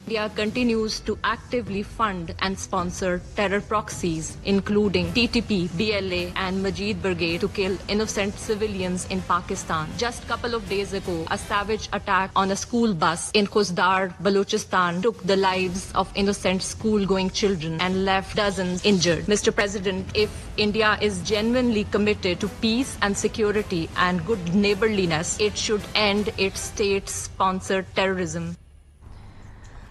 India continues to actively fund and sponsor terror proxies, including TTP, BLA, and Majid Brigade, to kill innocent civilians in Pakistan. Just a couple of days ago, a savage attack on a school bus in Khuzdar, Balochistan, took the lives of innocent school-going children and left dozens injured. Mr. President, if India is genuinely committed to peace and security and good neighborliness, it should end its state-sponsored terrorism.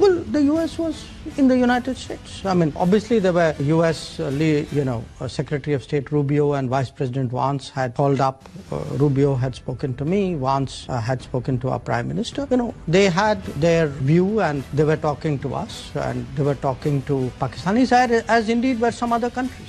Well, the US was in the United States. I mean, obviously there were US, Secretary of State Rubio and Vice President Vance had called up. Rubio had spoken to me. Vance had spoken to our Prime Minister. They had their view and they were talking to us and they were talking to Pakistanis as indeed were some other countries.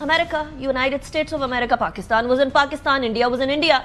America, United States of America, Pakistan was in Pakistan, India was in India.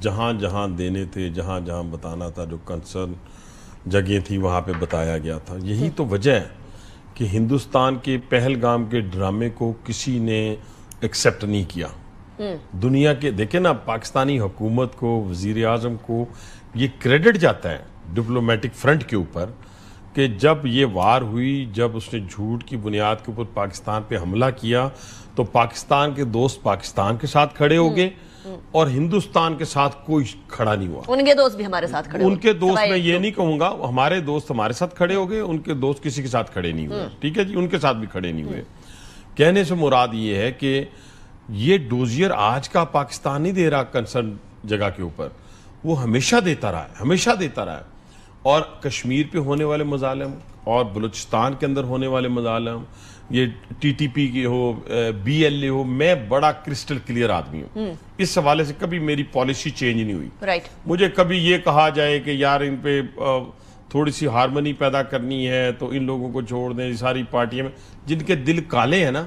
جہاں جہاں دینے تھے، جہاں جہاں بتانا تھا، جو concern جگہ تھی وہاں پہ بتایا گیا تھا. یہی تو وجہ ہے کہ ہندوستان کے پہلگام کے ڈرامے کو کسی نے ایکسیپٹ نہیں کیا. دنیا کے دیکھیں نا، پاکستانی حکومت کو، وزیر اعظم کو یہ کریڈٹ جاتا ہے ڈپلومیٹک فرنٹ کے اوپر کہ جب یہ وار ہوئی، جب اس نے جھوٹ کی بنیاد کے اوپر پاکستان پہ حملہ کیا تو پاکستان کے دوست پاکستان کے ساتھ کھڑے ہو گئے اور ہندوستان کے ساتھ کوئی کھڑا نہیں ہوا. ان کے دوست بھی ہمارے ساتھ کھڑے ان کے دوست میں یہ نہیں کہوں گا، ہمارے دوست ہمارے ساتھ کھڑے ہو گئے، ان کے دوست کسی کے ساتھ کھڑے نہیں ہوئے. ٹھیک ہے جی، ان کے ساتھ بھی کھڑے نہیں ہوئے. کہنے سے مراد یہ ہے کہ یہ ڈوزیئر آج کا پاکستان نہیں دے رہا کنسرن جگہ کے اوپر، وہ ہمیشہ دیتا رہا ہے، ہمیشہ دیتا رہا ہے. اور کشمیر پہ ہونے والے مظالم اور بلوچستان کے اندر ہونے والے مظالم، یہ ٹی ٹی پی کی ہو، بی ایل اے ہو، میں بڑا کرسٹل کلیئر آدمی ہوں. اس حوالے سے کبھی میری پالیسی چینج نہیں ہوئی. رائٹ. مجھے کبھی یہ کہا جائے کہ یار ان پہ تھوڑی سی ہارمنی پیدا کرنی ہے تو ان لوگوں کو چھوڑ دیں، ساری پارٹیاں میں جن کے دل کالے ہیں نا،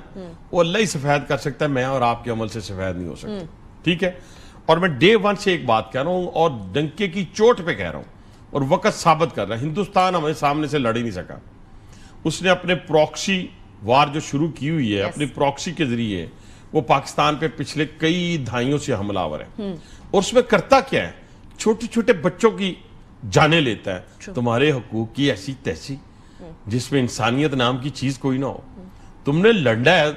وہ اللہ ہی سفید کر سکتا ہے، میں اور آپ کے عمل سے سفید نہیں ہو سکتا. ٹھیک ہے. اور میں ڈے ون سے ایک بات کہہ رہا ہوں اور ڈنکے کی چوٹ پہ کہہ رہا ہوں اور وقت ثابت کر رہا ہے، ہندوستان ہمیں سامنے سے لڑ ہی نہیں سکا. اس نے اپنے پروکسی وار جو شروع کی ہوئی ہے، اپنی پروکسی کے ذریعے وہ پاکستان پہ پچھلے کئی دہائیوں سے حملہ آور ہے. اور اس میں کرتا کیا ہے؟ چھوٹے چھوٹے بچوں کی جانیں لیتا ہے. تمہارے حقوق کی ایسی تیسی جس میں انسانیت نام کی چیز کوئی نہ ہو. تم نے لڑنا ہے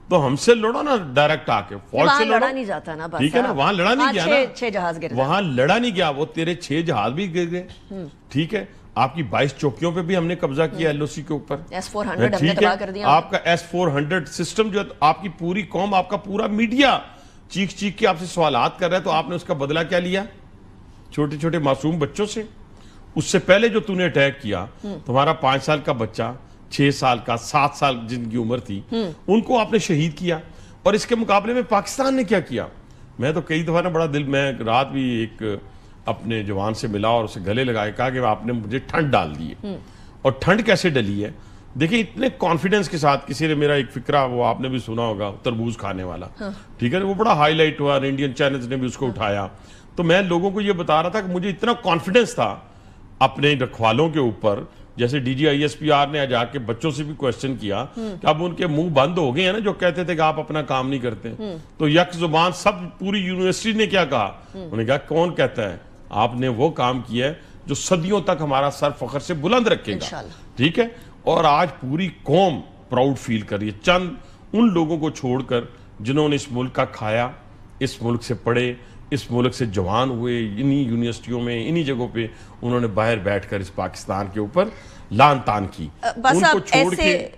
تو ہم سے لڑو نا، ڈائریکٹ آ کے فوج سے لڑو. لڑا نہیں جاتا نا. ٹھیک ہے نا، وہاں لڑا نہیں گیا نا، 6 جہاز گر گئے. وہاں لڑا نہیں گیا، وہ تیرے 6 جہاز بھی گر گئے. ٹھیک ہے. آپ کی 22 چوکیوں پہ بھی ہم نے قبضہ کیا ایل او سی کے اوپر. S-400 ہم نے تباہ کر دیا. آپ کا S-400 سسٹم جو ہے، آپ کی پوری قوم، آپ کا پورا میڈیا چیخ چیخ کے آپ سے سوالات کر رہا ہے، تو آپ نے اس کا بدلہ کیا لیا؟ چھوٹے چھوٹے معصوم بچوں سے. اس سے پہلے جو تُو نے اٹیک کیا، تمہارا 5 سال کا بچہ، 6 سال کا، 7 سال جن کی عمر تھی، ان کو آپ نے شہید کیا. اور اس کے مقابلے میں پاکستان نے کیا کیا؟ میں تو کئی دفعہ نا بڑا دل، میں رات بھی ایک اپنے جوان سے ملا اور اسے گلے لگائے، کہا کہ آپ نے مجھے ٹھنڈ ڈال دی ہے. اور ٹھنڈ کیسے ڈلی ہے؟ دیکھیں اتنے کانفیڈنس کے ساتھ کسی نے میرا ایک فکرہ، وہ آپ نے بھی سنا ہوگا، تربوز کھانے والا. ٹھیک ہے، وہ بڑا ہائی لائٹ ہوا، انڈین چینلز نے بھی اس کو اٹھایا. تو میں لوگوں کو یہ بتا رہا تھا کہ مجھے اتنا کانفیڈنس تھا اپنے رکھوالوں کے اوپر، جیسے D G I S P R نے جا کے بچوں سے بھی کوشچن کیا کہ اب ان کے منہ بند ہو گئے ہیں نا، جو کہتے تھے کہ آپ اپنا کام نہیں کرتے. تو یک زبان سب پوری یونیورسٹی نے کیا کہا؟ انہوں نے کہا کون کہتا ہے؟ آپ نے وہ کام کیا ہے جو صدیوں تک ہمارا سر فخر سے بلند رکھے گا. ٹھیک ہے. اور آج پوری قوم پراؤڈ فیل کر رہی ہے، چند ان لوگوں کو چھوڑ کر جنہوں نے اس ملک کا کھایا، اس ملک سے پڑھے، اس ملک سے جوان ہوئے، انہی یونیورسٹیوں میں، انہی جگہوں پہ انہوں نے باہر بیٹھ کر اس پاکستان کے اوپر لان تان کی. بس اب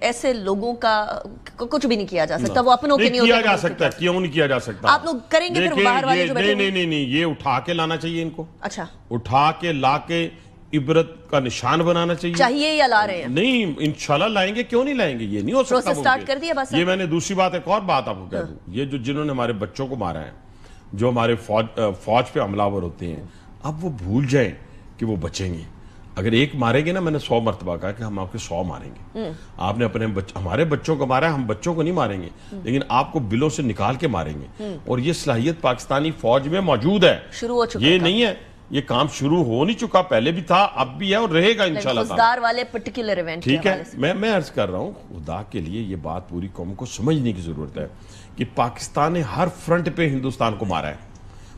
ایسے لوگوں کا کچھ بھی نہیں کیا جا سکتا، وہ اپنوں کے نہیں کیا جا سکتا. کیوں نہیں کیا جا سکتا؟ آپ لوگ کریں گے پھر باہر والے جو بیٹھے ہوئے؟ نہیں، یہ اٹھا کے لانا چاہیے ان کو. اچھا، اٹھا کے لا کے عبرت کا نشان بنانا چاہیے یا لا رہے ہیں؟ نہیں، انشاءاللہ لائیں گے. کیوں نہیں لائیں گے؟ یہ نہیں ہو سکتا. پروسیس سٹارٹ کر دیا بس. یہ میں نے دوسری بات، ایک اور بات آپ کو کہہ دوں، یہ جو جنہوں نے ہمارے بچوں کو مارا ہے، جو ہمارے فوج پہ حملہ آور ہوتے ہیں، اب وہ بھول جائیں کہ وہ بچیں گے. اگر ایک ماریں گے نا، میں نے 100 مرتبہ کہا کہ ہم آپ کے 100 ماریں گے. آپ نے اپنے ہمارے بچوں کو مارا ہے، ہم بچوں کو نہیں ماریں گے، لیکن آپ کو بلوں سے نکال کے ماریں گے. اور یہ صلاحیت پاکستانی فوج میں موجود ہے. شروع ہو چکا. یہ نہیں ہے، یہ کام شروع ہو نہیں چکا، پہلے بھی تھا، اب بھی ہے اور رہے گا انشاءاللہ تعالی. خوددار والے پرٹیکولر ایونٹ. ٹھیک ہے. میں عرض کر رہا ہوں، خدا کے لیے یہ بات پوری قوم کو سمجھنے کی ضرورت ہے کہ پاکستان نے ہر فرنٹ پہ ہندوستان کو مارا ہے.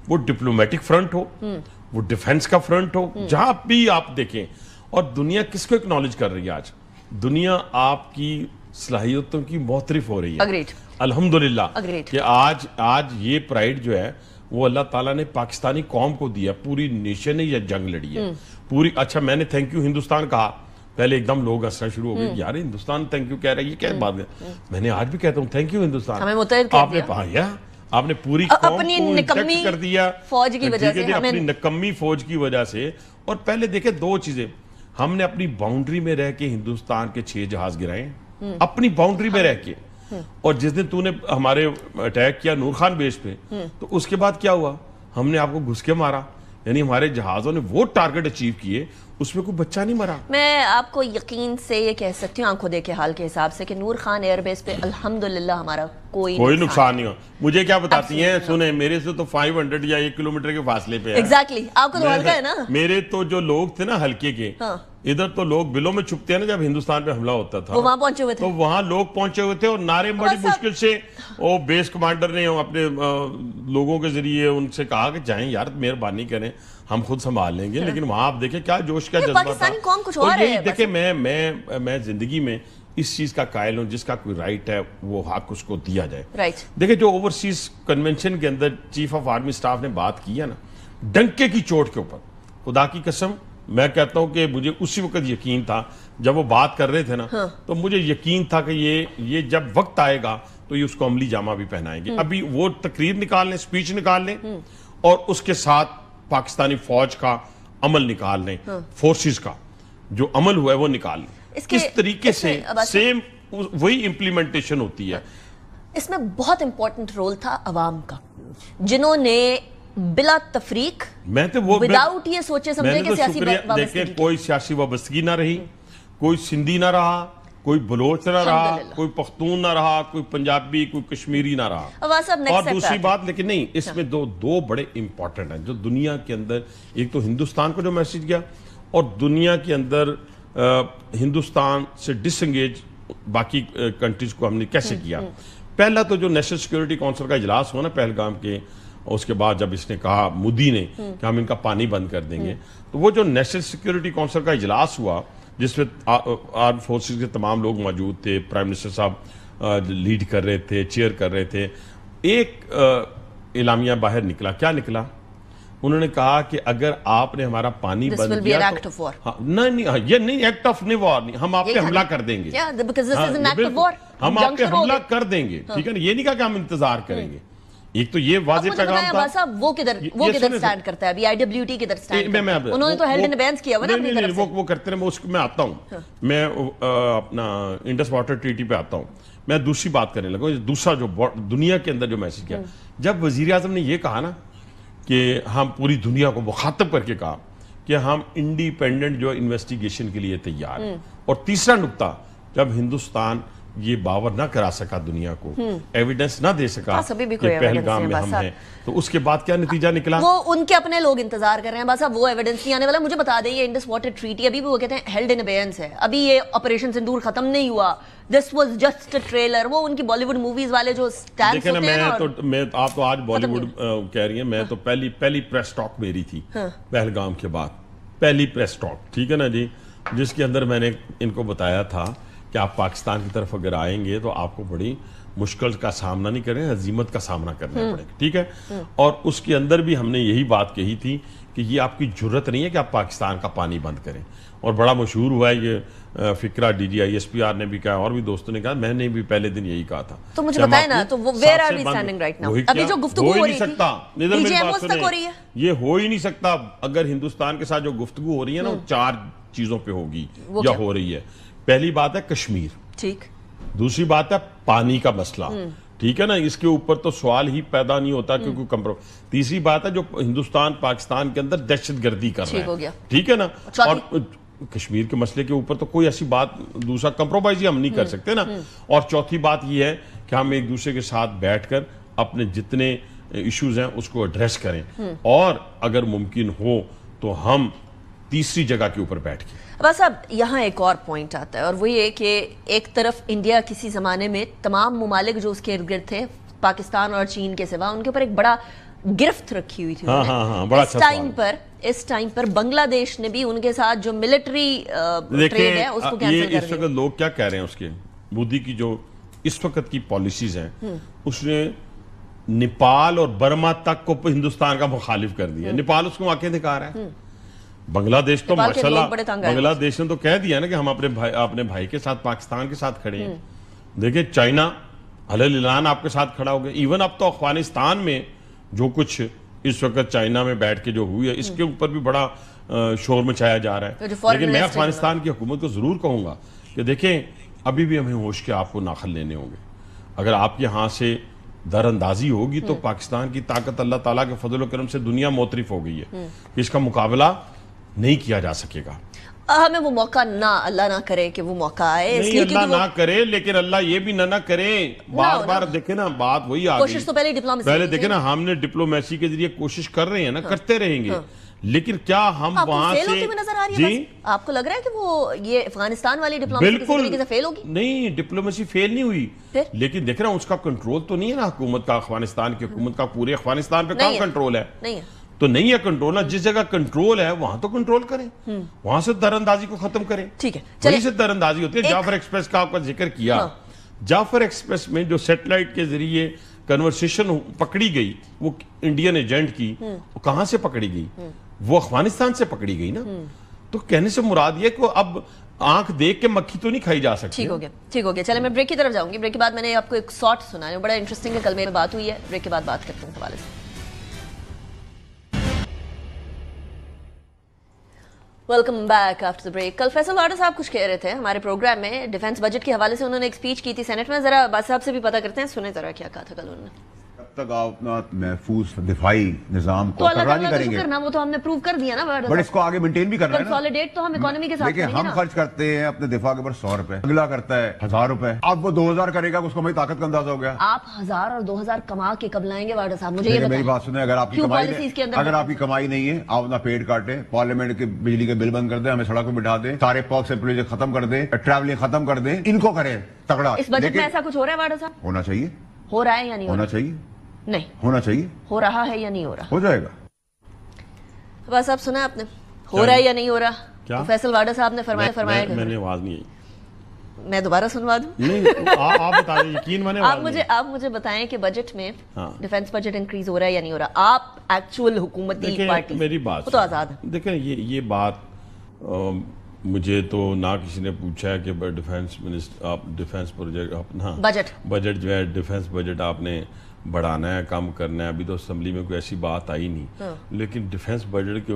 وہ ڈپلومیٹک فرنٹ ہو، وہ ڈیفنس کا فرنٹ ہو، جہاں بھی آپ دیکھیں. اور دنیا کس کو اکنالج کر رہی ہے آج؟ دنیا آپ کی صلاحیتوں کی معترف ہو رہی ہے. اگریڈ. الحمدللہ کہ آج یہ پرائیڈ جو ہے وہ اللہ تعالیٰ نے پاکستانی قوم کو دیا. پوری نیشن نے یہ جنگ لڑی ہے پوری. اچھا، میں نے تھینک یو ہندوستان کہا، پہلے ایک دم لوگ ہنسنا شروع ہو گئے، یار ہندوستان تھینک یو کہہ رہا ہے، یہ کیا بات ہے؟ میں نے آج بھی کہتا ہوں تھینک یو ہندوستان. ہمیں متحد کر دیا. آپ نے پوری قوم اپنی کو نکمی کر دیا فوج کی وجہ سے. اپنی نکمی فوج کی وجہ سے. اور پہلے دیکھیں 2 چیزیں، ہم نے اپنی باؤنڈری میں رہ کے ہندوستان کے 6 جہاز گرائے، اپنی باؤنڈری میں رہ کے. اور جس دن تو نے ہمارے اٹیک کیا نور خان بیس پہ، تو اس کے بعد کیا ہوا؟ ہم نے آپ کو گھس کے مارا. یعنی ہمارے جہازوں نے وہ ٹارگٹ اچیو کیے اس میں کوئی بچہ نہیں مرا. میں آپ کو یقین سے یہ کہہ سکتی ہوں آنکھوں دیکھے حال کے حساب سے کہ نور خان ایئر بیس پہ الحمدللہ ہمارا کوئی نقصان نہیں ہو. مجھے کیا بتاتی ہیں, سنیں, میرے سے تو 500 یا 1 کلومیٹر کے فاصلے پہ ہے. ایگزیکٹلی, آپ کو تو ہلکا ہے نا. میرے تو جو لوگ تھے نا ہلکے کے, ادھر تو لوگ بلوں میں چھپتے ہیں نا, جب ہندوستان پہ حملہ ہوتا تھا وہ وہاں پہنچے ہوئے تھے, تو وہاں لوگ پہنچے ہوئے تھے اور نعرے بڑی مشکل سے وہ بیس کمانڈر نے اپنے لوگوں کے ذریعے ان سے کہا کہ جائیں یار مہربانی کریں, ہم خود سنبھال لیں گے. لیکن وہاں آپ دیکھیں کیا جوش کا جذبہ تھا. اور یہی دیکھیں, میں زندگی میں اس چیز کا قائل ہوں, جس کا کوئی رائٹ ہے وہ حق اس کو دیا جائے. دیکھیں جو اوورسیز کنونشن کے اندر چیف آف آرمی سٹاف نے بات کی ہے نا, ڈنکے کی چوٹ کے اوپر, خدا کی قسم میں کہتا ہوں کہ مجھے اسی وقت یقین تھا جب وہ بات کر رہے تھے نا, تو مجھے یقین تھا کہ یہ جب وقت آئے گا تو یہ اس کو عملی جامہ بھی پہنائیں گے. ابھی وہ تقریر نکال لیں, سپیچ نکال لیں, اور اس کے ساتھ پاکستانی فوج کا عمل نکال لیں, فورسز کا جو عمل ہوا ہے وہ نکال لیں. کس طریقے سے سیم وہی امپلیمنٹیشن ہوتی ہے. اس میں بہت امپورٹنٹ رول تھا عوام کا, جنہوں نے بلا تفریق وداؤٹ یہ سوچے سمجھے کہ سیاسی دیکھیں کوئی سیاسی وابستگی نہ رہی, کوئی سندھی نہ رہا, کوئی بلوچ نہ رہا, کوئی پختون نہ رہا, کوئی پنجابی, کوئی کشمیری نہ رہا. اور دوسری بات لیکن نہیں, اس میں دو بڑے امپورٹنٹ ہیں جو دنیا کے اندر, ایک تو ہندوستان کو جو میسج گیا, اور دنیا کے اندر ہندوستان سے ڈس انگیج باقی کنٹریز کو ہم نے کیسے کیا. پہلا تو جو نیشنل سیکورٹی کونسل کا اجلاس ہوا نا پہلگام کے, اس کے بعد جب اس نے کہا مودی نے کہ ہم ان کا پانی بند کر دیں گے, تو وہ جو نیشنل سیکورٹی کونسل کا اجلاس ہوا جس میں آرم فورسز کے تمام لوگ موجود تھے, پرائم منسٹر صاحب لیڈ کر رہے تھے, چیئر کر رہے تھے, ایک اعلامیہ باہر نکلا. کیا نکلا؟ انہوں نے کہا کہ اگر آپ نے ہمارا پانی بند کیا تو نہیں, یہ نہیں ایکٹ آف وار نہیں, ہم آپ پہ حملہ کر دیں گے, ہم آپ پہ حملہ کر دیں گے. ٹھیک ہے نا, یہ نہیں کہا کہ ہم انتظار کریں گے. ایک تو یہ واضح پیغام تھا. وہ کدھر سٹینڈ کرتا ہے ابھی, آئی ڈبلیو ٹی کدھر سٹینڈ کرتا ہے؟ انہوں نے تو ہیلڈ ان ابینس کیا ہوا نا اپنی طرف سے. وہ کرتے رہے, میں آتا ہوں, میں اپنا انڈس واٹر ٹریٹی پہ آتا ہوں. میں دوسری بات کرنے لگا, دوسرا جو دنیا کے اندر جو میسج کیا, جب وزیر اعظم نے یہ کہا نا کہ ہم پوری دنیا کو مخاطب کر کے کہا کہ ہم انڈیپینڈنٹ جو انویسٹیگیشن کے لیے تیار ہیں. اور تیسرا نقطہ, جب ہندوستان یہ باور نہ کرا سکا دنیا کو, ایویڈنس نہ دے سکا کہ پہلگام میں ہم ہیں, تو اس کے بعد کیا نتیجہ نکلا؟ وہ ان کے اپنے لوگ انتظار کر رہے ہیں بس, اب وہ ایویڈنس نہیں آنے والا. مجھے بتا دیں, یہ انڈس واٹر ٹریٹی ابھی بھی وہ کہتے ہیں ہیلڈ ان ابینس ہے, ابھی یہ آپریشن سندور ختم نہیں ہوا. This was just a trailer. وہ ان کی بالی ووڈ موویز والے جو سٹینڈز ہوتے ہیں نا, آپ تو آج بالی ووڈ کہہ رہی ہیں, میں تو پہلی پریس ٹاک میری تھی پہلگام کے بعد, پہلی پریس ٹاک, ٹھیک ہے نا جی, جس کے اندر میں نے ان کو بتایا تھا کہ آپ پاکستان کی طرف اگر آئیں گے تو آپ کو بڑی مشکل کا سامنا نہیں کریں, عزیمت کا سامنا کرنا پڑے گا. ٹھیک ہے, اور اس کے اندر بھی ہم نے یہی بات کہی تھی کہ یہ آپ کی جرت نہیں ہے کہ آپ پاکستان کا پانی بند کریں. اور بڑا مشہور ہوا ہے یہ فکرہ, D G I S P R نے بھی کہا, اور بھی دوستوں نے کہا, میں نے بھی پہلے دن یہی کہا تھا. تو مجھے بتائیں نا, تو where are we standing right now? ابھی جو گفتگو ہو رہی تھی ڈی جی ایم اوز تک ہو رہی ہے, یہ ہو ہی نہیں سکتا اگر ہندوستان کے ساتھ جو گفتگو ہو رہی ہے نا, وہ 4 چیزوں پہ ہوگی یا ہو رہی ہے. پہلی بات ہے کشمیر, ٹھیک. دوسری بات ہے پانی کا مسئلہ, ٹھیک ہے نا, اس کے اوپر تو سوال ہی پیدا نہیں ہوتا کیونکہ کمپرومائز. تیسری بات ہے جو ہندوستان پاکستان کے اندر دہشت گردی کر رہا ہے, ٹھیک ہے نا, اور کشمیر کے مسئلے کے اوپر تو کوئی ایسی بات دوسرا کمپرومائز ہی ہم نہیں کر سکتے نا. اور چوتھی بات یہ ہے کہ ہم ایک دوسرے کے ساتھ بیٹھ کر اپنے جتنے ایشوز ہیں اس کو ایڈریس کریں, اور اگر ممکن ہو تو ہم تیسری جگہ کے اوپر بیٹھ کے. بس اب یہاں ایک اور پوائنٹ آتا ہے, اور وہ یہ کہ ایک طرف انڈیا کسی زمانے میں تمام ممالک جو اس کے ارد گرد تھے پاکستان اور چین کے سوا, ان کے اوپر ایک بڑا گرفت رکھی ہوئی تھی. اس ٹائم پر بنگلہ دیش نے بھی ان کے ساتھ جو ملٹری ٹریڈ ہے اس کو کینسل کر دیا. اس وقت لوگ کیا کہہ رہے ہیں, اس کے مودی کی جو اس وقت کی پالیسیز ہیں, اس نے نیپال اور برما تک کو ہندوستان کا مخالف کر دیا. نیپال اس کو آنکھیں دکھا رہا ہے. بنگلہ دیش تو ماشاءاللہ, بنگلہ دیش نے تو کہہ دیا نا کہ ہم اپنے بھائی کے ساتھ پاکستان کے ساتھ کھڑے ہیں. دیکھیں چائنا علیہ اعلان آپ کے ساتھ کھڑا ہو گیا. ایون اب تو افغانستان میں جو کچھ اس وقت چائنا میں بیٹھ کے جو ہوئی ہے, اس کے اوپر بھی بڑا شور مچایا جا رہا ہے. لیکن میں افغانستان کی حکومت کو ضرور کہوں گا کہ دیکھیں ابھی بھی ہمیں ہوش کے آپ کو ناخن لینے ہوں گے. اگر آپ کے ہاں سے در اندازی ہوگی تو پاکستان کی طاقت اللہ تعالیٰ کے فضل و کرم سے دنیا معترف ہو گئی ہے, اس کا مقابلہ نہیں کیا جا سکے گا. ہمیں وہ موقع نہ اللہ نہ کرے کہ وہ موقع آئے. نہیں اللہ نہ کرے, لیکن اللہ یہ بھی نہ کرے. بار بار دیکھیں نا بات وہی آ گئی. کوشش تو پہلے ڈپلومیسی, پہلے دیکھیں نا ہم نے ڈپلومیسی کے ذریعے کوشش کر رہے ہیں نا, کرتے رہیں گے, لیکن کیا ہم وہاں سے نظر آ رہی ہے؟ آپ کو لگ رہا ہے کہ وہ یہ افغانستان والی ڈپلومیسی کسی طریقے سے فیل ہوگی؟ نہیں, ڈپلومیسی فیل نہیں ہوئی, لیکن دیکھ رہا ہوں اس کا کنٹرول تو نہیں ہے نا حکومت کا, افغانستان کی حکومت کا پورے افغانستان پہ کہاں کنٹرول ہے؟ نہیں ہے تو نہیں ہے کنٹرول نا. جس جگہ کنٹرول ہے وہاں تو کنٹرول کریں, وہاں سے در اندازی کو ختم کریں. ٹھیک ہے, وہیں سے در اندازی ہوتی ہے. جعفر ایکسپریس کا آپ کا ذکر کیا, جعفر ایکسپریس میں جو سیٹلائٹ کے ذریعے کنورسیشن پکڑی گئی وہ انڈین ایجنٹ کی, وہ کہاں سے پکڑی گئی؟ وہ افغانستان سے پکڑی گئی نا. تو کہنے سے مراد یہ کہ اب آنکھ دیکھ کے مکھی تو نہیں کھائی جا سکتی. ٹھیک ہو گیا. چلے میں بریک کی طرف جاؤں گی. بریک کے بعد میں نے آپ کو ایک شارٹ سنا ہے, بڑا انٹرسٹنگ ہے, کل میرے بات ہوئی ہے. بریک کے بعد بات کرتے ہیں اس حوالے سے. Welcome back after the break. کل فیصل واڈا صاحب کچھ کہہ رہے تھے ہمارے پروگرام میں, ڈیفنس بجٹ کے حوالے سے انہوں نے ایک اسپیچ کی تھی سینٹ میں. ذرا بات صاحب سے بھی پتہ کرتے ہیں, سنیں ذرا کیا کہا تھا کل انہوں نے. جب تک آپ اپنا محفوظ دفاعی نظام کو تو نہیں کریں گے, وہ تو ہم نے پروو کر دیا نا, بٹ اس کو آگے مینٹین بھی کرنا ہے نا. کنسولیڈیٹ تو ہم اکانومی کے ساتھ دیکھیں ہم خرچ کرتے ہیں اپنے دفاع کے اوپر 100 روپے, اگلا کرتا ہے 1000 روپے, اب وہ 2000 کرے گا, اس کو ہماری طاقت کا اندازہ ہو گیا. آپ 1000 اور 2000 کما کے کب لائیں گے واڈا صاحب؟ مجھے یہ بتائیں. میری بات سنیں, اگر آپ کی کمائی نہیں ہے, آپ اپنا پیٹ کاٹیں, پارلیمنٹ کے بجلی کے بل بند کر دیں, ہمیں سڑک پہ بٹھا دیں, سارے پاکس اینڈ پریویلیج ختم کر دیں, ٹریولنگ ختم کر دیں, ان کو کریں تگڑا. اس بجٹ میں ایسا کچھ ہو رہا ہے واڈا صاحب؟ ہونا چاہیے. ہو رہا ہے یا نہیں ہونا چاہیے؟ نہیں ہونا چاہیے. ہو رہا ہے یا نہیں ہو رہا؟ ہو جائے گا. بس آپ سنا آپ نے, ہو رہا ہے یا نہیں ہو رہا؟ کیا فیصل واڈا صاحب نے فرمایا میں نے آواز نہیں آئی. میں دوبارہ سنوا دوں؟ نہیں آپ بتائیں, یقین مانے آپ مجھے بتائیں کہ بجٹ میں ڈیفنس بجٹ انکریز ہو رہا ہے یا نہیں ہو رہا؟ آپ ایکچوئل حکومتی پارٹی, میری بات وہ تو آزاد ہے. دیکھیں یہ بات مجھے تو نہ کسی نے پوچھا ہے کہ ڈیفنس منسٹر آپ ڈیفنس پروجیکٹ اپنا بجٹ جو ہے ڈیفنس بجٹ آپ نے بڑھانا ہے, کم کرنا ہے. ابھی تو اسمبلی میں کوئی ایسی بات آئی نہیں, لیکن ڈیفنس بجٹ کے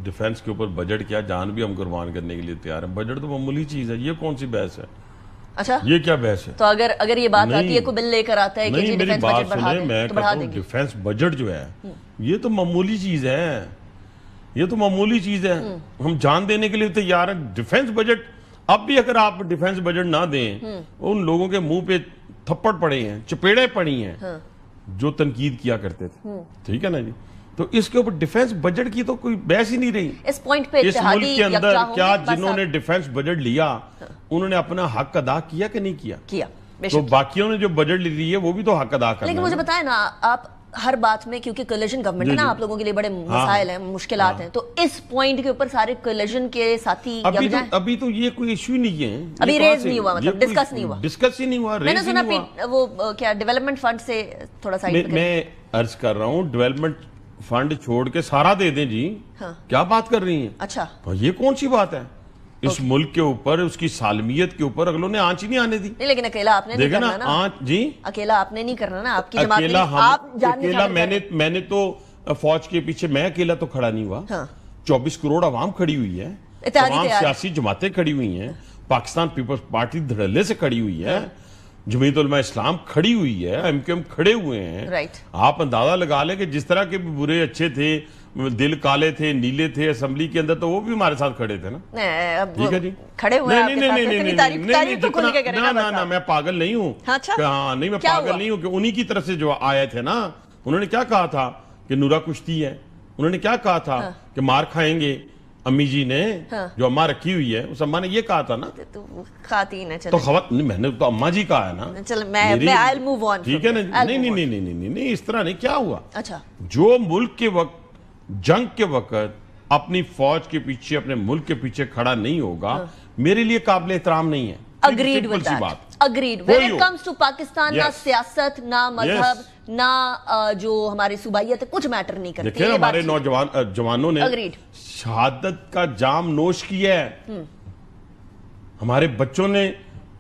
ڈیفنس کے اوپر بجٹ کیا جان بھی ہم قربان کرنے کے لیے تیار ہیں. بجٹ تو معمولی چیز ہے, یہ کون سی بحث ہے؟ اچھا یہ کیا بحث ہے؟ تو اگر یہ بات آتی ہے, کوئی بل لے کر آتا ہے کہ جی ڈیفنس بجٹ بڑھا دیں, میں کہتا ہوں ڈیفنس بجٹ جو ہے یہ تو معمولی چیز ہے, یہ تو معمولی چیز ہے. ہم جان دینے کے لیے تیار ہیں. ڈیفنس بجٹ اب بھی اگر آپ ڈیفنس بجٹ نہ دیں, ان لوگوں کے منہ پہ تھپڑ پڑے ہیں, چپیڑے پڑی ہیں جو تنقید کیا کرتے تھے, ٹھیک ہے نا جی. تو اس کے اوپر ڈیفنس بجٹ کی تو کوئی بحث ہی نہیں رہی. اس پوائنٹ پہ اس ملک کے اندر کیا جنہوں نے ڈیفنس بجٹ لیا انہوں نے اپنا حق ادا کیا کہ نہیں کیا؟ تو باقیوں نے جو بجٹ لی ہے وہ بھی تو حق ادا کرنا ہے. لیکن مجھے بتائیں نا, آپ ہر بات میں, کیونکہ کولیجن گورنمنٹ ہے نا, آپ لوگوں کے لیے بڑے مسائل ہیں, مشکلات ہیں, تو اس پوائنٹ کے اوپر سارے کولیجن کے ساتھی ابھی تو یہ کوئی ایشو نہیں ہے, ابھی ریز نہیں ہوا, مطلب ڈسکس نہیں ہوا, ڈسکس ہی نہیں ہوا. میں نے سنا وہ کیا ڈیولپمنٹ فنڈ سے تھوڑا سا میں عرض کر رہا ہوں, ڈیولپمنٹ فنڈ چھوڑ کے سارا دے دیں جی, کیا بات کر رہی ہیں؟ اچھا یہ کون سی بات ہے؟ اس ملک کے اوپر, اس کی سالمیت کے اوپر اگلوں نے آنچ ہی نہیں آنے دی. لیکن اکیلا آپ نے نہیں کرنا نا, جی اکیلا آپ نے نہیں کرنا نا, آپ کی جماعت اکیلا میں نے تو فوج کے پیچھے میں اکیلا تو کھڑا نہیں ہوا, 24 کروڑ عوام کھڑی ہوئی ہے, تمام سیاسی جماعتیں کھڑی ہوئی ہیں, پاکستان پیپلز پارٹی دھڑلے سے کھڑی ہوئی ہے, جمعیت علماء اسلام کھڑی ہوئی ہے, ایم کیو ایم کھڑے ہوئے ہیں. آپ اندازہ لگا لیں کہ جس طرح کے برے اچھے تھے, دل کالے تھے, نیلے تھے اسمبلی کے اندر, تو وہ بھی ہمارے ساتھ کھڑے تھے نا. ٹھیک ہے جی, کھڑے ہوئے نہ میں پاگل نہیں ہوں, ہاں نہیں میں پاگل نہیں ہوں, کہ انہی کی طرف سے جو آئے تھے نا, انہوں نے کیا کہا تھا کہ نورا کشتی ہے, انہوں نے کیا کہا تھا کہ مار کھائیں گے امی جی نے, جو اماں رکھی ہوئی ہے اس اماں نے یہ کہا تھا نا. خواتین ہے تو میں نے تو اماں جی کہا ہے نا, ٹھیک ہے نا. نہیں اس طرح نہیں. کیا ہوا, جو ملک کے وقت جنگ کے وقت اپنی فوج کے پیچھے, اپنے ملک کے پیچھے کھڑا نہیں ہوگا, میرے لیے قابل احترام نہیں ہے. Agreed with that. Agreed. When it comes to Pakistan, نہ سیاست, نہ مذہب, نہ جو ہمارے صوبائیت ہے, کچھ میٹر نہیں کرتے. دیکھیں ہمارے جوانوں نے شہادت کا جام نوش کیا ہے, ہمارے بچوں نے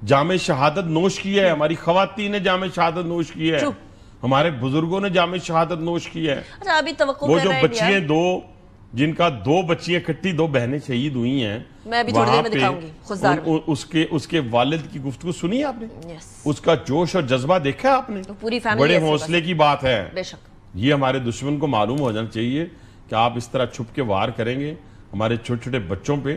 جام شہادت نوش کیا ہے, ہماری خواتین نے جام شہادت نوش کیا ہے, ہمارے بزرگوں نے جام شہادت نوش کیا ہے. وہ جو بچیاں جن کا 2 بچیاں کٹی, 2 بہنیں شہید ہوئی ہیں, میں ابھی تھوڑی دیر میں دکھاؤں گی, اس کے والد کی گفتگو سنی آپ نے, اس کا جوش اور جذبہ دیکھا آپ نے, بڑے حوصلے کی بات ہے. یہ ہمارے دشمن کو معلوم ہو جانا چاہیے کہ آپ اس طرح چھپ کے وار کریں گے ہمارے چھوٹے چھوٹے بچوں پہ,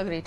Agreed.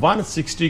160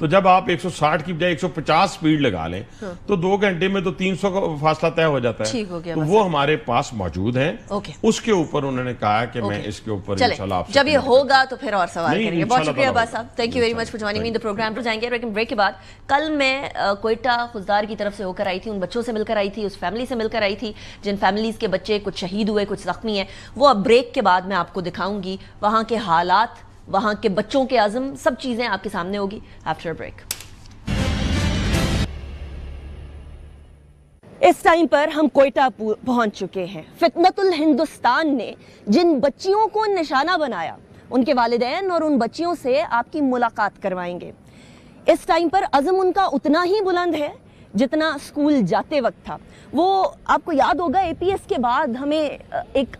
تو جب آپ 160 کی بجائے 150 سپیڈ لگا لیں تو 2 گھنٹے میں تو 300 کا فاصلہ طے ہو جاتا ہے. تو وہ ہمارے پاس موجود ہیں. اس کے اوپر انہوں نے کہا کہ میں اس کے اوپر انشاءاللہ آپ سے جب یہ ہوگا تو پھر اور سوال کریں گے. بہت شکریہ عباس صاحب, thank you very much for joining me in the program. پر جائیں گے لیکن بریک کے بعد. کل میں کوئٹہ خضدار کی طرف سے ہو کر آئی تھی, ان بچوں سے مل کر آئی تھی, اس فیملی سے مل کر آئی تھی جن فیملیز کے بچے کچھ شہید ہوئے, کچھ زخمی ہیں. وہ اب بریک کے بعد میں آپ کو دکھاؤں گی وہاں کے حالات, وہاں کے بچوں کے عزم, سب چیزیں آپ کے سامنے ہوگی آفٹر بریک. اس ٹائم پر ہم کوئٹہ پہنچ چکے ہیں. فتنۃ الہندوستان نے جن بچیوں کو نشانہ بنایا, ان کے والدین اور ان بچیوں سے آپ کی ملاقات کروائیں گے. اس ٹائم پر عزم ان کا اتنا ہی بلند ہے جتنا اسکول جاتے وقت تھا. وہ آپ کو یاد ہوگا اے پی ایس کے بعد ہمیں ایک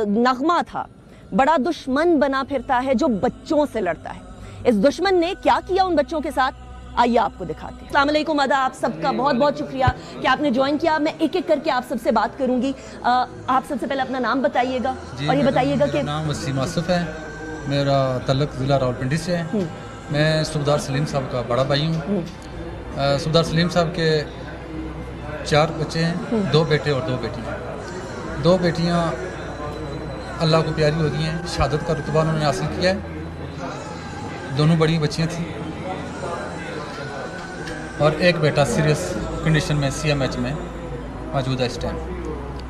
نغمہ تھا, بڑا دشمن بنا پھرتا ہے جو بچوں سے لڑتا ہے. اس دشمن نے کیا کیا ان بچوں کے ساتھ, آئیے آپ کو دکھاتے ہیں. السلام علیکم, ادا آپ سب کا بہت بہت شکریہ کہ آپ نے جوائن کیا. میں ایک ایک کر کے آپ سب سے بات کروں گی. آپ سب سے پہلے اپنا نام بتائیے گا اور یہ بتائیے گا کہ نام وسیم آصف ہے, میرا تعلق ضلع راولپنڈی سے ہے. میں صوبیدار سلیم صاحب کا بڑا بھائی ہوں. صوبیدار سلیم صاحب کے 4 بچے ہیں, 2 بیٹے اور 2 بیٹیاں. 2 بیٹیاں اللہ کو پیاری ہوتی ہیں, شہادت کا رتبہ انہوں نے حاصل کیا ہے. دونوں بڑی بچیاں تھیں اور ایک بیٹا سیریس کنڈیشن میں سی ایم ایچ میں موجود ہے اس ٹائم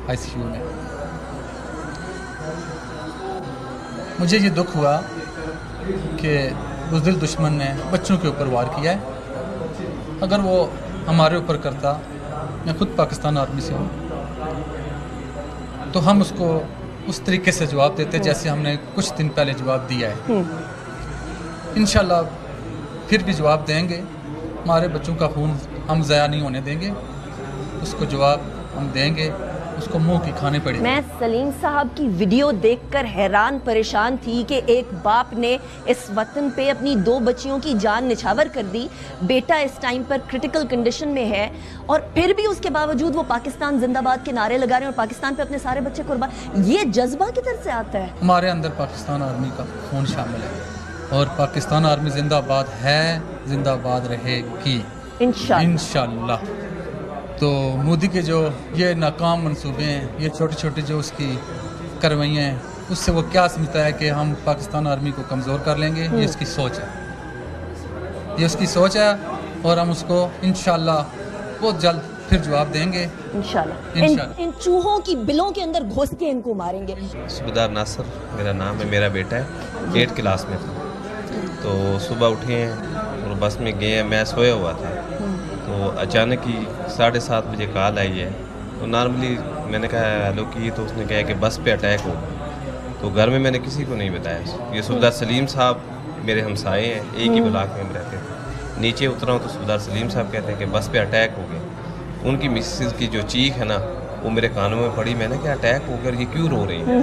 آئی سی یو میں. مجھے یہ دکھ ہوا کہ بزدل دشمن نے بچوں کے اوپر وار کیا ہے. اگر وہ ہمارے اوپر کرتا, میں خود پاکستان آرمی سے ہوں, تو ہم اس کو اس طریقے سے جواب دیتے جیسے ہم نے کچھ دن پہلے جواب دیا ہے. انشاءاللہ پھر بھی جواب دیں گے. ہمارے بچوں کا خون ہم ضائع نہیں ہونے دیں گے, اس کو جواب ہم دیں گے, اس کو منہ کی کھانے پڑے. میں سلیم صاحب کی ویڈیو دیکھ کر حیران پریشان تھی کہ ایک باپ نے اس وطن پہ اپنی 2 بچیوں کی جان نچھاور کر دی. بیٹا اس ٹائم پر کرٹیکل کنڈیشن میں ہے اور پھر بھی اس کے باوجود وہ پاکستان زندہ باد کے نعرے لگا رہے ہیں اور پاکستان پہ اپنے سارے بچے قربان. یہ جذبہ کدھر سے آتا ہے؟ ہمارے اندر پاکستان آرمی کا خون شامل ہے اور پاکستان آرمی زندہ آباد ہے, زندہ آباد رہے گی انشاءاللہ. تو مودی کے جو یہ ناکام منصوبے ہیں, یہ چھوٹے چھوٹے جو اس کی کروائیاں ہیں, اس سے وہ کیا سمجھتا ہے کہ ہم پاکستان آرمی کو کمزور کر لیں گے. یہ اس کی سوچ ہے, یہ اس کی سوچ ہے اور ہم اس کو انشاءاللہ بہت جلد پھر جواب دیں گے انشاءاللہ. ان چوہوں کی بلوں کے اندر گھس کے ان کو ماریں گے. صوبیدار ناصر میرا نام ہے, میرا بیٹا ہے, 8 کلاس میں تھا. تو صبح اٹھے ہیں اور بس میں گئے ہیں, میں سویا ہوا تھا تو اچانک ہی 7:30 بجے کال آئی ہے. تو نارملی میں نے کہا ہیلو کی, تو اس نے کہا کہ بس پہ اٹیک ہو. تو گھر میں نے کسی کو نہیں بتایا. یہ صوبیدار سلیم صاحب میرے ہمسائے ہیں, ایک ہی بلاک میں ہم رہتے تھے. نیچے اترا ہوں تو صوبیدار سلیم صاحب کہتے ہیں کہ بس پہ اٹیک ہو گیا. ان کی مسز کی جو چیخ ہے نا وہ میرے کانوں میں پڑی. میں نے کہا اٹیک ہو کر یہ کیوں رو رہی ہیں؟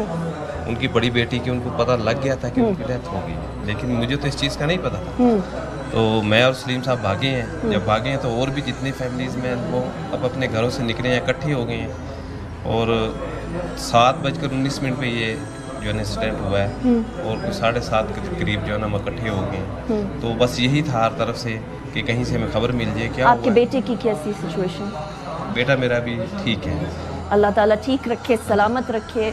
ان کی بڑی بیٹی کی ان کو پتہ لگ گیا تھا کہ ان کی ڈیتھ ہو گئی, لیکن مجھے تو اس چیز کا نہیں پتہ تھا. تو میں اور سلیم صاحب بھاگے ہیں. جب بھاگے ہیں تو اور بھی جتنی فیملیز میں وہ اب اپنے گھروں سے نکلے ہیں, اکٹھے ہو گئے ہیں. اور 7:19 پہ یہ جو ہے نا انسیڈنٹ ہوا ہے اور 7:30 کے قریب جو ہے نا ہم اکٹھے ہو گئے ہیں. تو بس یہی تھا ہر طرف سے کہ کہیں سے ہمیں خبر مل جائے. کیا آپ کے بیٹے کی کیسی سچویشن؟ بیٹا میرا بھی ٹھیک ہے, اللہ تعالیٰ ٹھیک رکھے, سلامت رکھے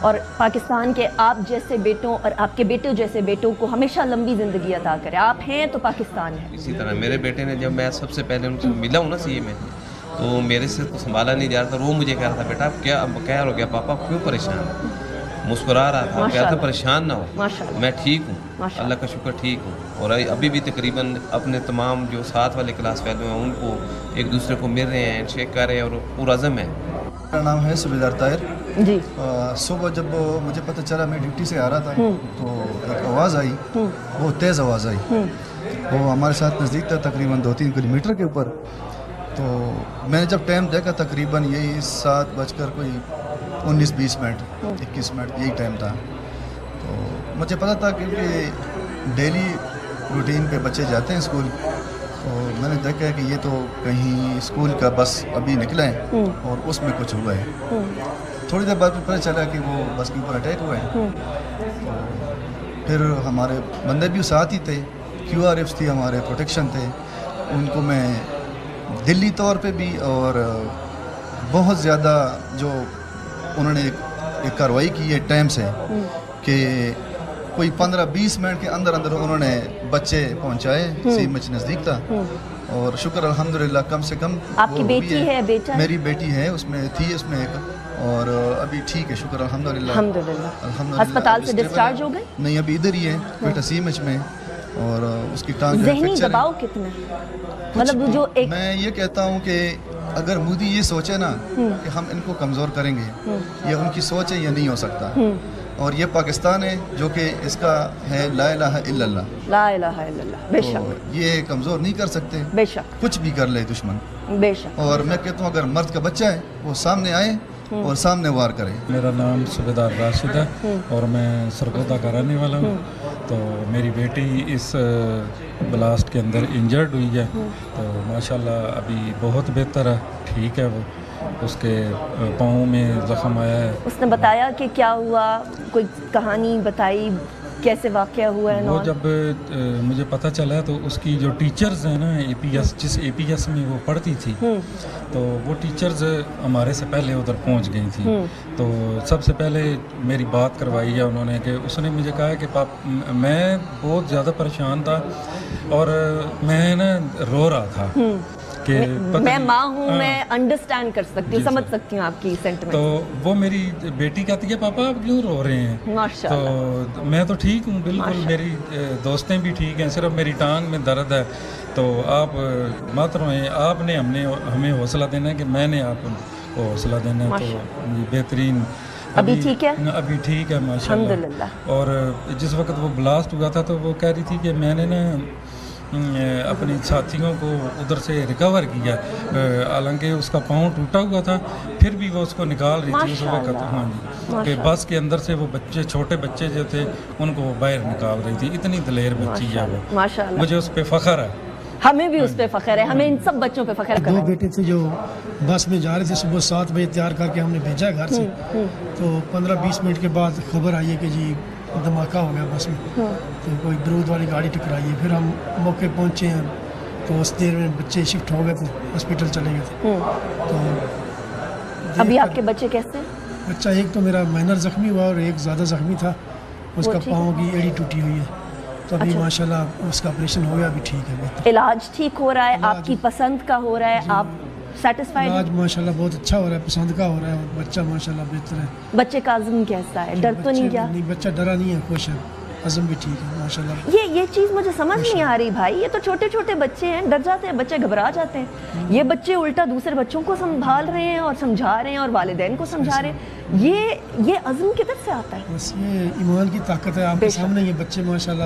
اور پاکستان کے آپ جیسے بیٹوں اور آپ کے بیٹوں جیسے بیٹوں کو ہمیشہ لمبی زندگی عطا کرے. آپ ہیں تو پاکستان ہے. اسی طرح میرے بیٹے نے, جب میں سب سے پہلے ان سے ملا ہوں نا سی میں, تو میرے سے تو سنبھالا نہیں جا رہا تھا. وہ مجھے کہہ رہا تھا بیٹا اب کیا ہو گیا پاپا, کیوں پریشان ہے؟ مسکرا رہا تھا, کہہ رہا تھا پریشان نہ ہو, میں ٹھیک ہوں, اللہ کا شکر ٹھیک ہوں. اور ابھی بھی تقریباً اپنے تمام جو ساتھ والے کلاس فیلو ہیں ان کو ایک دوسرے کو مل رہے ہیں, ہینڈ شیک کر رہے ہیں اور پرعزم ہیں. میرا نام ہے صوبیدار طاہر جی. صبح جب مجھے پتہ چلا, میں ڈیوٹی سے آ رہا تھا تو ایک آواز آئی, وہ تیز آواز آئی. وہ ہمارے ساتھ نزدیک تھا, تقریباً 2-3 کلومیٹر کے اوپر. تو میں نے جب ٹائم دیکھا تقریباً یہی 7:19-20 منٹ 21 منٹ یہی ٹائم تھا. تو مجھے پتہ تھا کہ ڈیلی روٹین پہ بچے جاتے ہیں اسکول. تو میں نے دیکھا کہ یہ تو کہیں اسکول کا بس ابھی نکلا ہے اور اس میں کچھ ہوا ہے. تھوڑی دیر بعد پتہ چلا کہ وہ بس کے اوپر اٹیک ہوا ہے. تو پھر ہمارے بندے بھی ساتھ ہی تھے, QRFs تھی ہمارے پروٹیکشن تھے, ان کو میں دلی طور پہ بھی اور بہت زیادہ جو انہوں نے ایک کارروائی کی ہے ٹائم سے کہ کوئی 15-20 منٹ کے اندر انہوں نے بچے پہنچائے, سیمچ نزدیک تھا, اور شکر الحمدللہ کم سے کم. آپ کی بیٹی ہے بیٹا؟ میری بیٹی ہے, اس میں تھی اس میں ایک, اور ابھی ٹھیک ہے شکر الحمدللہ. الحمدللہ. ہسپتال سے ڈسچارج ہو گئے؟ نہیں, ابھی ادھر ہی ہے بیٹا سیمچ میں, اور اس کی ٹانگ ذہنی دباؤ کتنا مطلب جو ایک, میں یہ کہتا ہوں کہ اگر مودی یہ سوچے نا کہ ہم ان کو کمزور کریں گے, یہ ان کی سوچ ہے, یہ نہیں ہو سکتا. اور یہ پاکستان ہے جو کہ اس کا ہے لا الہ الا اللہ, لا الہ الا اللہ. بے شک یہ کمزور نہیں کر سکتے, بے شک کچھ بھی کر لے دشمن, بے شک. اور میں کہتا ہوں اگر مرد کا بچہ ہے وہ سامنے آئے اور سامنے وار کرے. میرا نام صوبیدار راشد ہے اور میں سرگودا کا رہنے والا ہوں. تو میری بیٹی اس بلاسٹ کے اندر انجرڈ ہوئی ہے, تو ماشاءاللہ ابھی بہت بہتر ہے, ٹھیک ہے. وہ اس کے پاؤں میں زخم آیا ہے. اس نے بتایا کہ کیا ہوا, کوئی کہانی بتائی کیسے واقعہ ہوا ہے؟ وہ جب مجھے پتہ چلا تو اس کی جو ٹیچرز ہیں نا APS, جس APS میں وہ پڑھتی تھی, تو وہ ٹیچرز ہمارے سے پہلے ادھر پہنچ گئی تھیں. تو سب سے پہلے میری بات کروائی ہے انہوں نے, کہ اس نے مجھے کہا کہ میں بہت زیادہ پریشان تھا اور میں نا رو رہا تھا کہ میں ماں ہوں, میں انڈرسٹینڈ کر سکتی ہوں, سمجھ سکتی ہوں آپ کی سینٹیمنٹ. تو وہ میری بیٹی کہتی ہے پاپا آپ کیوں رو رہے ہیں؟ تو میں تو ٹھیک ہوں بالکل, میری دوستیں بھی ٹھیک ہیں, صرف میری ٹانگ میں درد ہے. تو آپ مت روئیں, آپ نے ہمیں حوصلہ دینا ہے کہ میں نے آپ کو حوصلہ دینا ہے. تو بہترین ابھی ٹھیک ہے, ابھی ٹھیک ہے ماشاءاللہ. اور جس وقت وہ بلاسٹ ہوا تھا تو وہ کہہ رہی تھی کہ میں نے نا اپنی ساتھیوں کو ادھر سے ریکور کیا, حالانکہ اس کا پاؤں ٹوٹا ہوا تھا, پھر بھی وہ اس کو نکال رہی تھی اس وقت. ہاں جی, کہ بس کے اندر سے وہ بچے, چھوٹے بچے جو تھے ان کو وہ باہر نکال رہی تھی. اتنی دلیر بچی ہے وہ, مجھے اس پہ فخر ہے. ہمیں بھی اس پہ فخر ہے, ہمیں ان سب بچوں پہ فخر ہے. 2 بیٹے تھے جو بس میں جا رہے تھے, صبح 7 بجے تیار کر کے ہم نے بھیجا گھر سے. تو 15-20 منٹ کے بعد خبر آئی ہے کہ جی دھماکہ ہو گیا بس میں, تو کوئی برود والی گاڑی ٹکرائی ہے. پھر ہم موقع پہنچے ہیں تو اس دیر میں بچے شفٹ ہو گئے تھے, ہاسپٹل چلے گئے تھے. تو ابھی آپ کے بچے کیسے ہیں؟ بچہ ایک تو میرا مائنر زخمی ہوا اور ایک زیادہ زخمی تھا, اس کا پاؤں کی ایڑی ٹوٹی ہوئی ہے. تو ابھی ماشاءاللہ اس کا آپریشن ہو گیا, ابھی ٹھیک ہے. علاج ٹھیک ہو رہا ہے, آپ کی پسند کا ہو رہا ہے, آپ سیٹسفائیڈ ہیں؟ علاج ماشاءاللہ بہت اچھا ہو رہا ہے, پسند کا ہو رہا ہے, اور بچہ ماشاءاللہ بہتر ہے. بچے کا عزم کیسا ہے, ڈر تو نہیں گیا؟ نہیں, بچہ ڈرا نہیں ہے, خوش ہے, عزم بھی ٹھیک ہے ماشاءاللہ. یہ چیز مجھے سمجھ نہیں آ رہی بھائی, یہ تو چھوٹے چھوٹے بچے ہیں, ڈر جاتے ہیں بچے, گھبرا جاتے ہیں. یہ بچے الٹا دوسرے بچوں کو سنبھال رہے ہیں اور سمجھا رہے ہیں اور والدین کو سمجھا رہے ہیں. یہ عزم کدھر سے آتا ہے؟ بس یہ ایمان کی طاقت ہے. آپ کے سامنے یہ بچے ماشاءاللہ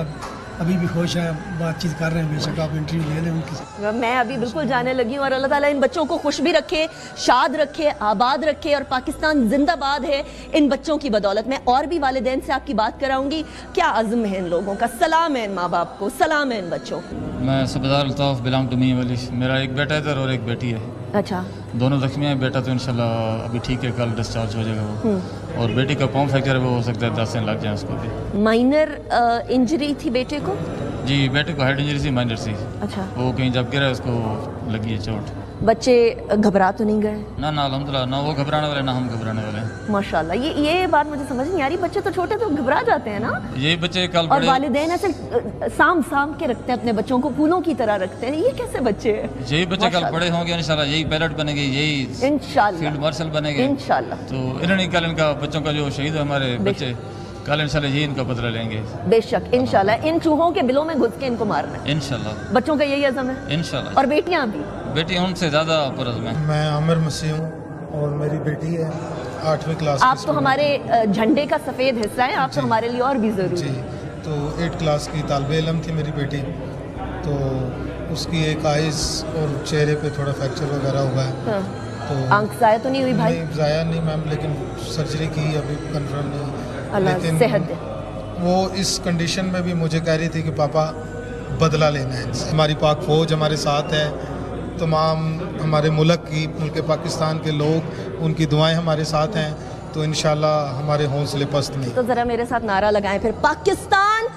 ابھی بھی خوش ہیں, بات چیت کر رہے ہیں, بے شک آپ انٹرویو لے لیں ان کی. میں ابھی بالکل جانے لگی ہوں, اور اللہ تعالیٰ ان بچوں کو خوش بھی رکھے, شاد رکھے, آباد رکھے, اور پاکستان زندہ باد ہے ان بچوں کی بدولت. میں اور بھی والدین سے آپ کی بات کراؤں گی, کیا عزم ہے ان لوگوں کا. سلام ہے ان ماں باپ کو, سلام ہے ان بچوں کو. میں صوبیدار الطاف بلانگ ٹو می ولی, میرا ایک بیٹا ہے اور ایک بیٹی ہے. اچھا, دونوں زخمی ہیں. بیٹا تو انشاءاللہ ابھی ٹھیک ہے, کل ڈسچارج ہو جائے گا وہ, اور بیٹی کا پاؤں فریکچر ہے, وہ ہو سکتا ہے 10 دن لگ جائیں اس کو بھی. مائنر انجری تھی بیٹے کو؟ جی, بیٹے کو ہیڈ انجری سی, مائنر سی. اچھا, وہ کہیں جب گرا اس کو لگی ہے چوٹ. بچے گھبرا تو نہیں گئے؟ نہ الحمدللہ, نہ وہ گھبرانے والے نہ ہم گھبرانے والے ہیں ماشاءاللہ. یہ بات مجھے سمجھ نہیں آ رہی, بچے تو چھوٹے تو گھبرا جاتے ہیں نا, یہی بچے کل اور والدین ایسے سام کے رکھتے ہیں اپنے بچوں کو, پھولوں کی طرح رکھتے ہیں. یہ کیسے بچے ہیں؟ یہی بچے کل بڑے ہوں گے انشاءاللہ, یہی پائلٹ بنے گے, یہی انشاءاللہ فیلڈ مارشل بنے گے انشاءاللہ. تو انہوں نے کل ان کا بچوں کا جو شہید ہے ہمارے بچے, کل انشاءاللہ یہی ان کا بدلہ لیں گے. بے شک انشاءاللہ, ان چوہوں کے بلوں میں گھس کے ان کو مارنا ہے انشاءاللہ. بچوں کا یہی عزم ہے انشاءاللہ. اور بیٹیاں بھی؟ بیٹیاں ان سے زیادہ پرعزم ہیں. میں عامر مسیح ہوں اور میری بیٹی ہے 8ویں کلاس. آپ تو ہمارے جھنڈے کا سفید حصہ ہیں, آپ تو ہمارے لیے اور بھی ضروری. جی, تو 8 کلاس کی طالب علم تھی میری بیٹی, تو اس کی ایک آئیز اور چہرے پہ تھوڑا فریکچر وغیرہ ہوا ہے. تو آنکھ ضائع تو نہیں ہوئی بھائی؟ نہیں, ضائع نہیں میم, لیکن سرجری کی ابھی کنفرم نہیں. اللہ صحت دے. وہ اس کنڈیشن میں بھی مجھے کہہ رہی تھی کہ پاپا بدلہ لینا ہے. ہماری پاک فوج ہمارے ساتھ ہے, تمام ہمارے ملک پاکستان کے لوگ, ان کی دعائیں ہمارے ساتھ ہیں, تو انشاءاللہ ہمارے حوصلے پست نہیں. تو ذرا میرے ساتھ نعرہ لگائیں پھر, پاکستان